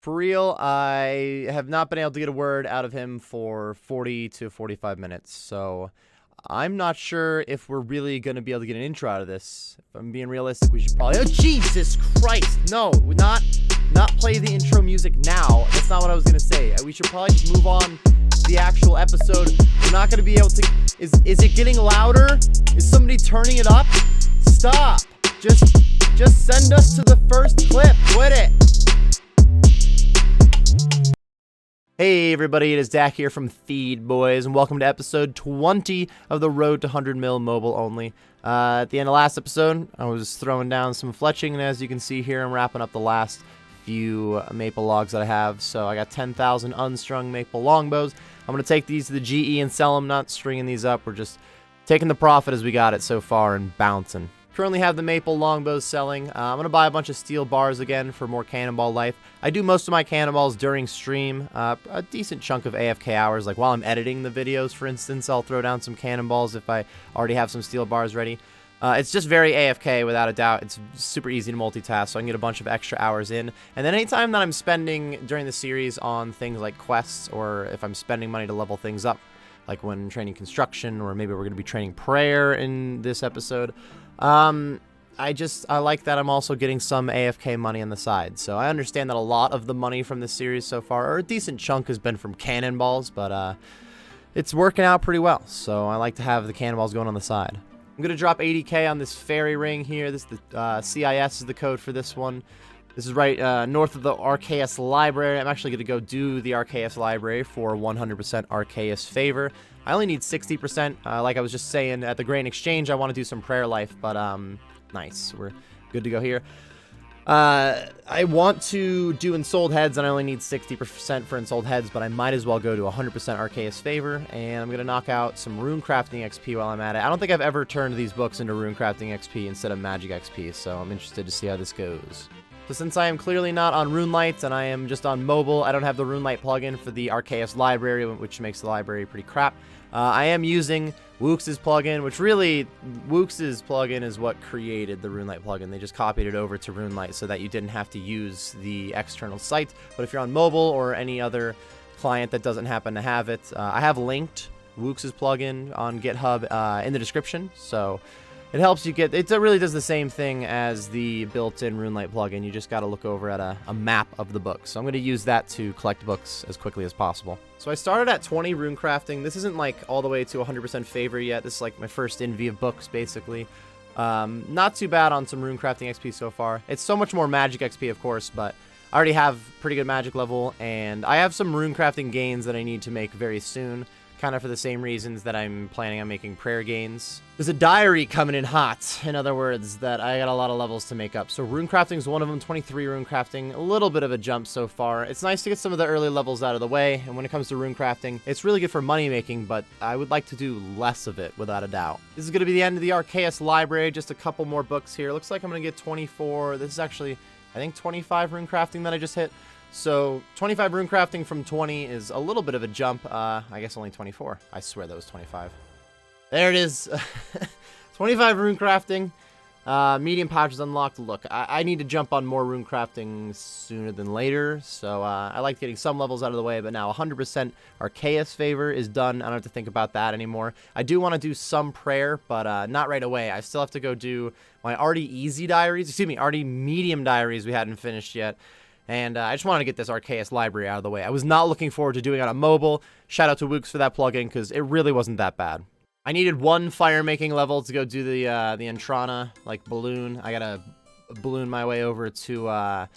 For real, I have not been able to get a word out of him for 40 to 45 minutes, so I'm not sure if we're really going to be able to get an intro out of this. If I'm being realistic, we should probably... Oh, Jesus Christ! No, not play the intro music now. That's not what I was going to say. We should probably just move on to the actual episode. We're not going to be able to... Is it getting louder? Is somebody turning it up? Stop! Just send us to the first clip. Quit it! Hey everybody, it is Dak here from Feed Boys, and welcome to episode 20 of the Road to 100 Mil Mobile Only. At the end of last episode, I was throwing down some fletching, and as you can see here, I'm wrapping up the last few maple logs that I have. So I got 10,000 unstrung maple longbows. I'm going to take these to the GE and sell them, not stringing these up. We're just taking the profit as we got it so far and bouncing. Currently have the maple longbows selling. I'm going to buy a bunch of steel bars again for more cannonball life. I do most of my cannonballs during stream, a decent chunk of AFK hours. Like while I'm editing the videos, for instance, I'll throw down some cannonballs if I already have some steel bars ready. It's just very AFK without a doubt. It's super easy to multitask, so I can get a bunch of extra hours in. And then anytime that I'm spending during the series on things like quests, or if I'm spending money to level things up, like when training construction, or maybe we're going to be training prayer in this episode, I like that I'm also getting some AFK money on the side. So I understand that a lot of the money from this series so far, or a decent chunk, has been from cannonballs, but it's working out pretty well. So I like to have the cannonballs going on the side. I'm going to drop 80k on this fairy ring here. This is the CIS is the code for this one. This is right north of the RKS library. I'm actually going to go do the RKS library for 100% RKS favor. I only need 60%. Like I was just saying at the grain exchange, I want to do some prayer life, but nice. We're good to go here. I want to do ensouled heads, and I only need 60% for ensouled heads, but I might as well go to 100% RKS favor, and I'm going to knock out some rune crafting XP while I'm at it. I don't think I've ever turned these books into rune crafting XP instead of magic XP, so I'm interested to see how this goes. So since I am clearly not on RuneLite and I am just on mobile, I don't have the RuneLite plugin for the RKS library, which makes the library pretty crap. I am using Woox's plugin, which really, Woox's plugin is what created the RuneLite plugin. They just copied it over to RuneLite so that you didn't have to use the external site. But if you're on mobile or any other client that doesn't happen to have it, I have linked Woox's plugin on GitHub in the description, so it helps you get, it really does the same thing as the built-in RuneLite plugin. You just got to look over at a map of the books. So I'm going to use that to collect books as quickly as possible. So I started at 20 rune crafting. This isn't like all the way to 100% favor yet. This is like my first envy of books, basically. Not too bad on some rune crafting XP so far. It's so much more magic XP, of course, but I already have pretty good magic level, and I have some rune crafting gains that I need to make very soon. Kind of for the same reasons that I'm planning on making prayer gains. There's a diary coming in hot, in other words, that I got a lot of levels to make up. So rune crafting is one of them, 23 rune crafting, a little bit of a jump so far. It's nice to get some of the early levels out of the way, and when it comes to rune crafting, it's really good for money making, but I would like to do less of it, without a doubt. This is going to be the end of the RKS library, just a couple more books here. Looks like I'm going to get 24. This is actually, I think, 25 rune crafting that I just hit. So 25 rune crafting from 20 is a little bit of a jump. I guess only 24. I swear that was 25. There it is. 25 rune crafting. Medium pouches unlocked. Look, I need to jump on more rune crafting sooner than later. So I like getting some levels out of the way, but now 100% Arceus favor is done. I don't have to think about that anymore. I do want to do some prayer, but not right away. I still have to go do my already easy diaries. Excuse me, already medium diaries we hadn't finished yet. And I just wanted to get this RKS library out of the way. I was not looking forward to doing it on mobile. Shout out to Woox for that plugin, because it really wasn't that bad. I needed one fire making level to go do the Entrana, like, balloon. I gotta balloon my way over to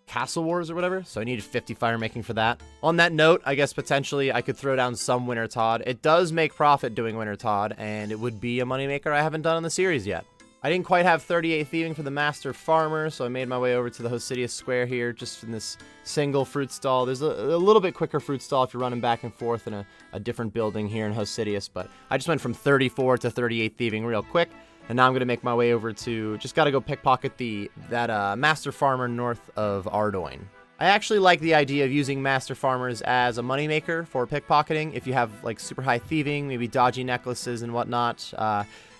Castle Wars or whatever, so I needed 50 fire making for that. On that note, I guess potentially I could throw down some Winter Todd. It does make profit doing Winter Todd, and it would be a moneymaker I haven't done in the series yet. I didn't quite have 38 thieving for the Master Farmer, so I made my way over to the Hosidius Square here, just in this single fruit stall. There's a little bit quicker fruit stall if you're running back and forth in a different building here in Hosidius, but I just went from 34 to 38 thieving real quick, and now I'm going to make my way over to, just got to go pickpocket that Master Farmer north of Ardoin. I actually like the idea of using Master Farmers as a moneymaker for pickpocketing if you have like super high thieving, maybe dodgy necklaces and whatnot.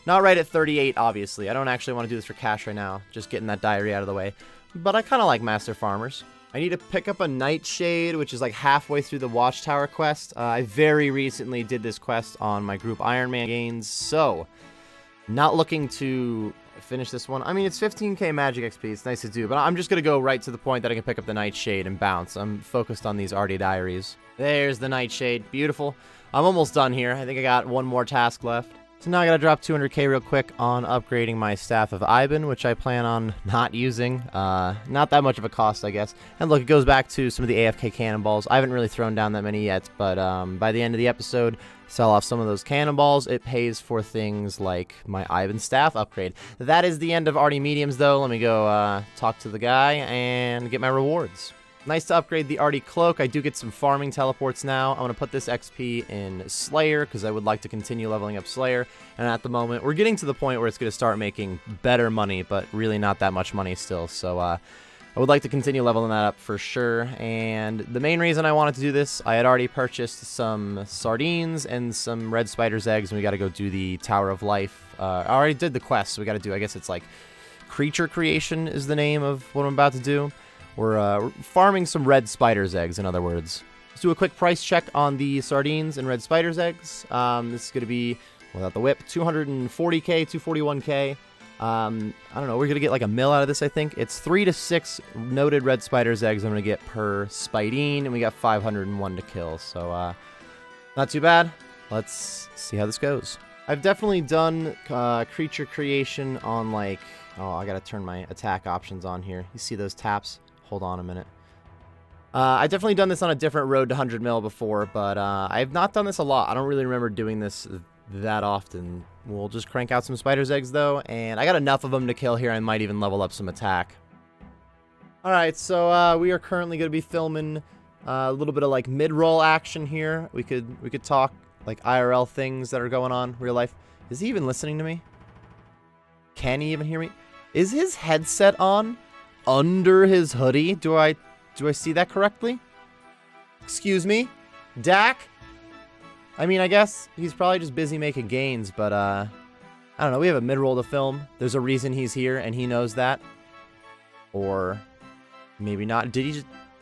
Not right at 38, obviously. I don't actually want to do this for cash right now, just getting that diary out of the way. But I kind of like Master Farmers. I need to pick up a Nightshade, which is like halfway through the Watchtower quest. I very recently did this quest on my group Iron Man gains, so not looking to finish this one. I mean, it's 15k magic XP. It's nice to do, but I'm just going to go right to the point that I can pick up the Nightshade and bounce. I'm focused on these Artie Diaries. There's the Nightshade. Beautiful. I'm almost done here. I think I got one more task left. So now I gotta drop 200k real quick on upgrading my Staff of Iban, which I plan on not using. Not that much of a cost, I guess. And look, it goes back to some of the AFK cannonballs. I haven't really thrown down that many yet, but by the end of the episode, sell off some of those cannonballs. It pays for things like my Iban Staff upgrade. That is the end of Artie Mediums, though. Let me go talk to the guy and get my rewards. Nice to upgrade the Artie Cloak. I do get some farming teleports now. I'm going to put this XP in Slayer because I would like to continue leveling up Slayer. And at the moment, we're getting to the point where it's going to start making better money, but really not that much money still. So I would like to continue leveling that up for sure. And the main reason I wanted to do this, I had already purchased some sardines and some red spider's eggs, and we got to go do the Tower of Life. I already did the quest, so we got to do, I guess it's like Creature Creation is the name of what I'm about to do. We're farming some red spider's eggs, in other words. Let's do a quick price check on the sardines and red spider's eggs. This is going to be, without the whip, 240k, 241k. I don't know, we're going to get like a mil out of this, I think. It's 3 to 6 noted red spider's eggs I'm going to get per spidine, and we got 501 to kill, so not too bad. Let's see how this goes. I've definitely done creature creation on like, oh, I got to turn my attack options on here. You see those taps? Hold on a minute. I've definitely done this on a different road to 100 mil before, but I've not done this a lot. I don't really remember doing this that often. We'll just crank out some spider's eggs, though, and I got enough of them to kill here. I might even level up some attack. All right, so we are currently going to be filming a little bit of like mid-roll action here. We could talk like IRL things that are going on real life. Is he even listening to me? Can he even hear me? Is his headset on under his hoodie? Do I see that correctly? Excuse me? Dak? I mean, I guess he's probably just busy making gains, but I don't know. We have a mid-roll to film. There's a reason he's here, and he knows that. Or maybe not. Did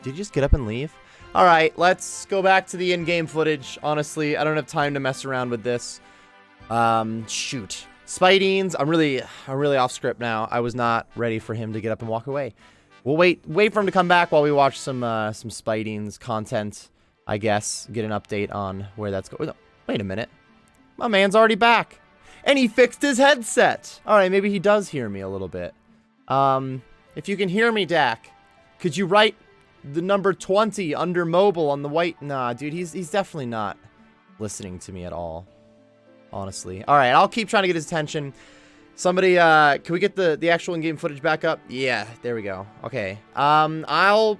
he just get up and leave? All right, let's go back to the in-game footage. Honestly, I don't have time to mess around with this. Shoot. Spidines, I'm really off script now. I was not ready for him to get up and walk away. We'll wait for him to come back while we watch some Spidines content, I guess. Get an update on where that's going. Wait a minute. My man's already back. And he fixed his headset. All right, maybe he does hear me a little bit. If you can hear me, Dak, could you write the number 20 under mobile on the white? Nah, dude, he's definitely not listening to me at all. Honestly. All right, I'll keep trying to get his attention. Somebody, can we get the actual in-game footage back up? Yeah, there we go. Okay. I'll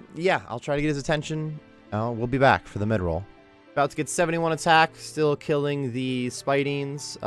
try to get his attention. Oh, we'll be back for the mid-roll. About to get 71 attack, still killing the Spidines.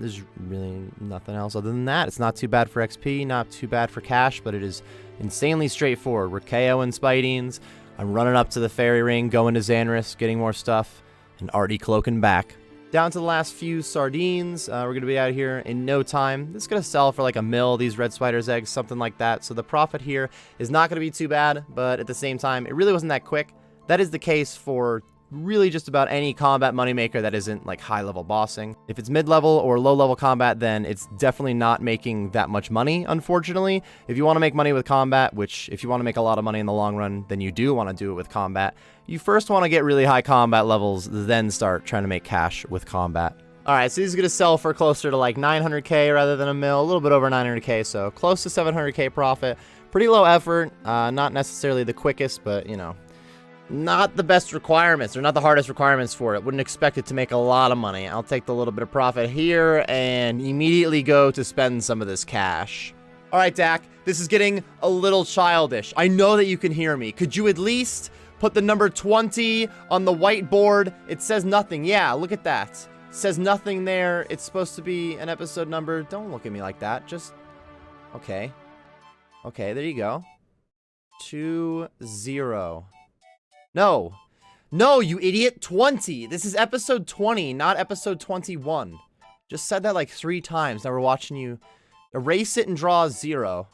There's really nothing else other than that. It's not too bad for XP, not too bad for cash, but it is insanely straightforward. We're KOing Spidines. I'm running up to the fairy ring, going to Xanris, getting more stuff, and Artie cloaking back. Down to the last few sardines. We're going to be out of here in no time. This is going to sell for like a mil, these red spider's eggs, something like that. So the profit here is not going to be too bad, but at the same time, it really wasn't that quick. That is the case for really just about any combat moneymaker that isn't like high-level bossing. If it's mid-level or low-level combat, then it's definitely not making that much money, unfortunately. If you want to make money with combat, which if you want to make a lot of money in the long run, then you do want to do it with combat, you first want to get really high combat levels, then start trying to make cash with combat. Alright, so this is going to sell for closer to like 900k rather than a mil, a little bit over 900k, so close to 700k profit. Pretty low effort, not necessarily the quickest, but, you know, not the best requirements, or not the hardest requirements for it. Wouldn't expect it to make a lot of money. I'll take the little bit of profit here and immediately go to spend some of this cash. All right, Dak, this is getting a little childish. I know that you can hear me. Could you at least put the number 20 on the whiteboard? It says nothing. Yeah, look at that. It says nothing there. It's supposed to be an episode number. Don't look at me like that. Just, okay. Okay, there you go. 20. No. No, you idiot. 20. This is episode 20, not episode 21. Just said that like 3 times. Now we're watching you erase it and draw a 0.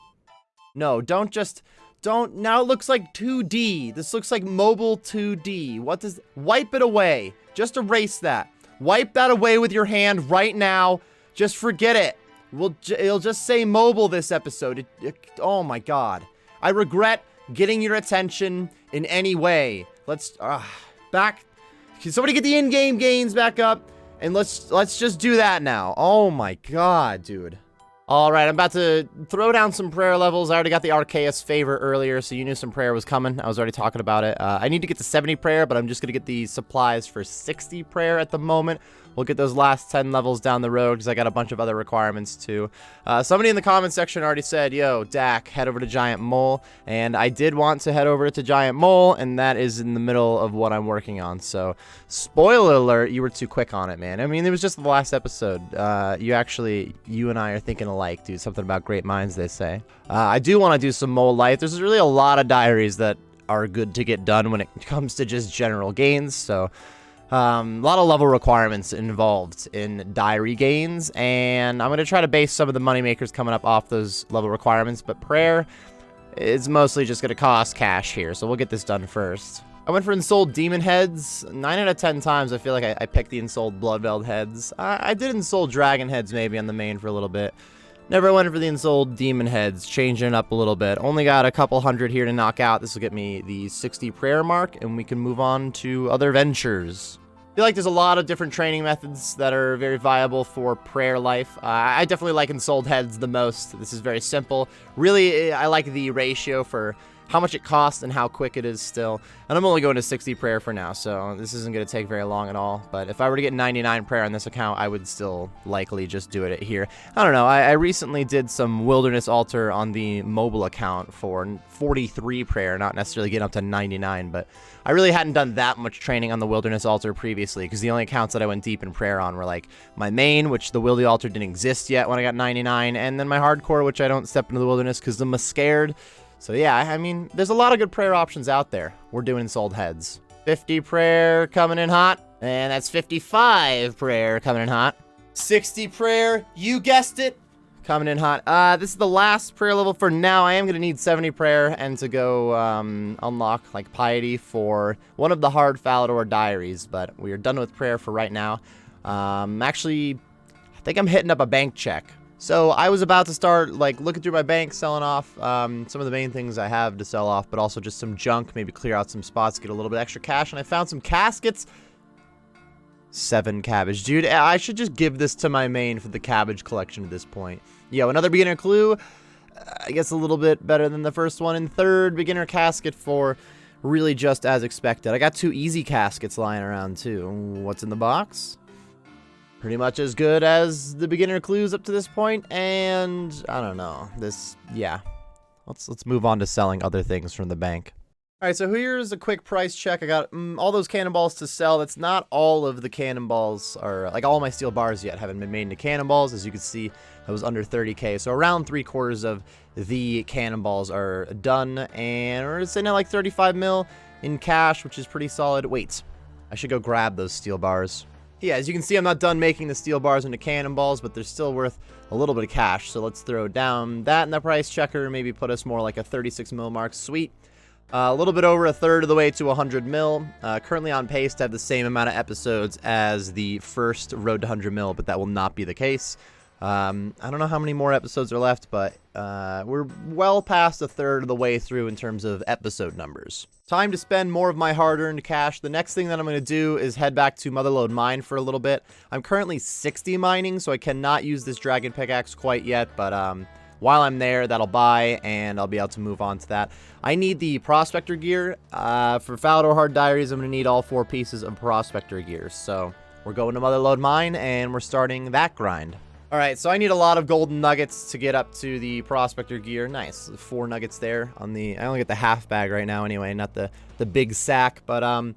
No, don't just Don't, now it looks like 2D. This looks like mobile 2D. What does, wipe it away. Just erase that. Wipe that away with your hand right now. Just forget it. It'll just say mobile this episode. Oh my god. I regret getting your attention in any way. Let's, back. Can somebody get the in-game gains back up? And let's just do that now. Oh my god, dude. All right, I'm about to throw down some prayer levels. I already got the Arceus favor earlier, so you knew some prayer was coming. I was already talking about it. I need to get to 70 prayer, but I'm just going to get the supplies for 60 prayer at the moment. We'll get those last 10 levels down the road because I got a bunch of other requirements too. Somebody in the comment section already said, yo, Dak, head over to Giant Mole. And I did want to head over to Giant Mole, and that is in the middle of what I'm working on. So, spoiler alert, you were too quick on it, man. I mean, it was just the last episode. You and I are thinking alike, dude. Something about great minds, they say. I do want to do some Mole Life. There's really a lot of diaries that are good to get done when it comes to just general gains, so... a lot of level requirements involved in diary gains, and I'm going to try to base some of the money makers coming up off those level requirements, but prayer is mostly just going to cost cash here, so we'll get this done first. I went for Ensouled Demon Heads. 9 out of 10 times I feel like I picked the Ensouled Bloodveld Heads. I did Ensouled Dragon Heads maybe on the main for a little bit. Never went for the Ensouled Demon Heads, changing it up a little bit. Only got a couple hundred here to knock out. This will get me the 60 prayer mark, and we can move on to other ventures. I feel like there's a lot of different training methods that are very viable for prayer life. I definitely like Ensouled Heads the most. This is very simple. Really, I like the ratio for how much it costs and how quick it is still. And I'm only going to 60 prayer for now, so this isn't going to take very long at all. But if I were to get 99 prayer on this account, I would still likely just do it here. I don't know. I recently did some Wilderness Altar on the mobile account for 43 prayer, not necessarily getting up to 99, but I really hadn't done that much training on the Wilderness Altar previously, because the only accounts that I went deep in prayer on were like my main, which the Wildy Altar didn't exist yet when I got 99, and then my hardcore, which I don't step into the wilderness because I'm scared. So yeah, I mean, there's a lot of good prayer options out there. We're doing Ensouled Heads. 50 prayer coming in hot. And that's 55 prayer coming in hot. 60 prayer, you guessed it, coming in hot. This is the last prayer level for now. I am going to need 70 prayer and to go unlock like piety for one of the hard Falador diaries. But we are done with prayer for right now. Actually, I think I'm hitting up a bank check. So I was about to start like looking through my bank, selling off some of the main things I have to sell off, but also just some junk, maybe clear out some spots, get a little bit extra cash, and I found some caskets. 7 cabbage. Dude, I should just give this to my main for the cabbage collection at this point. Yo, another beginner clue. I guess a little bit better than the first one. And third beginner casket for really just as expected. I got 2 easy caskets lying around too. What's in the box? Pretty much as good as the beginner clues up to this point, and I don't know. Yeah. Let's move on to selling other things from the bank. All right, so here's a quick price check. I got all those cannonballs to sell. That's not all of the cannonballs, or like all my steel bars yet haven't been made into cannonballs. As you can see, that was under 30k. So around 3/4 of the cannonballs are done, and we're sitting at like 35 mil in cash, which is pretty solid. Wait, I should go grab those steel bars. Yeah, as you can see, I'm not done making the steel bars into cannonballs, but they're still worth a little bit of cash. So let's throw down that in the price checker, maybe put us more like a 36 mil mark. Sweet. A little bit over a third of the way to 100 mil. Currently on pace to have the same amount of episodes as the first Road to 100 mil, but that will not be the case. I don't know how many more episodes are left, but we're well past a third of the way through in terms of episode numbers. Time to spend more of my hard-earned cash. The next thing that I'm going to do is head back to Motherlode Mine for a little bit. I'm currently 60 mining, so I cannot use this Dragon Pickaxe quite yet, but while I'm there, that'll buy, and I'll be able to move on to that. I need the Prospector gear. For Falador Hard Diaries, I'm going to need all 4 pieces of Prospector gear. So we're going to Motherlode Mine, and we're starting that grind. All right, so I need a lot of golden nuggets to get up to the Prospector gear. Nice, 4 nuggets there on the... I only get the half bag right now anyway, not the big sack. But I'm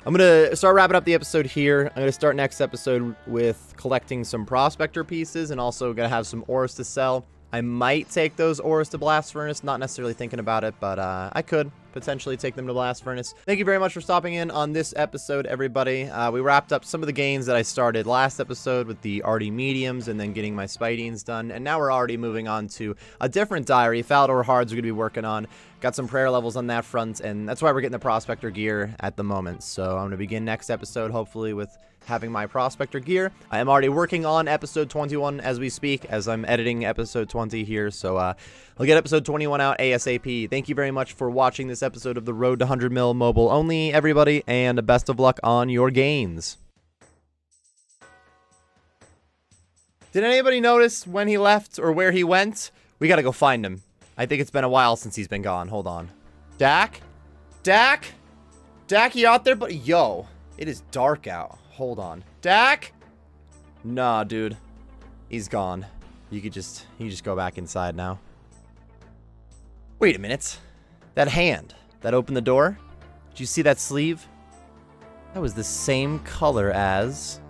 going to start wrapping up the episode here. I'm going to start next episode with collecting some Prospector pieces, and also going to have some ores to sell. I might take those ores to Blast Furnace, not necessarily thinking about it, but I could potentially take them to Blast Furnace. Thank you very much for stopping in on this episode, everybody. We wrapped up some of the gains that I started last episode with the Arty Mediums and then getting my Spidings done, and now we're already moving on to a different diary. Falador Hards we're going to be working on got some prayer levels on that front, and that's why we're getting the prospector gear at the moment. So I'm going to begin next episode, hopefully, with having my prospector gear. I am already working on episode 21 as we speak, as I'm editing episode 20 here. So I'll get episode 21 out ASAP. Thank you very much for watching this episode of the Road to 100 Mil Mobile Only, everybody, and best of luck on your gains. Did anybody notice when he left or where he went? We gotta go find him. I think it's been a while since he's been gone. Hold on. Dak? Dak? Dak, you out there? But yo, it is dark out. Hold on. Dak? Nah, dude. He's gone. You could just go back inside now. Wait a minute. That hand that opened the door? Did you see that sleeve? That was the same color as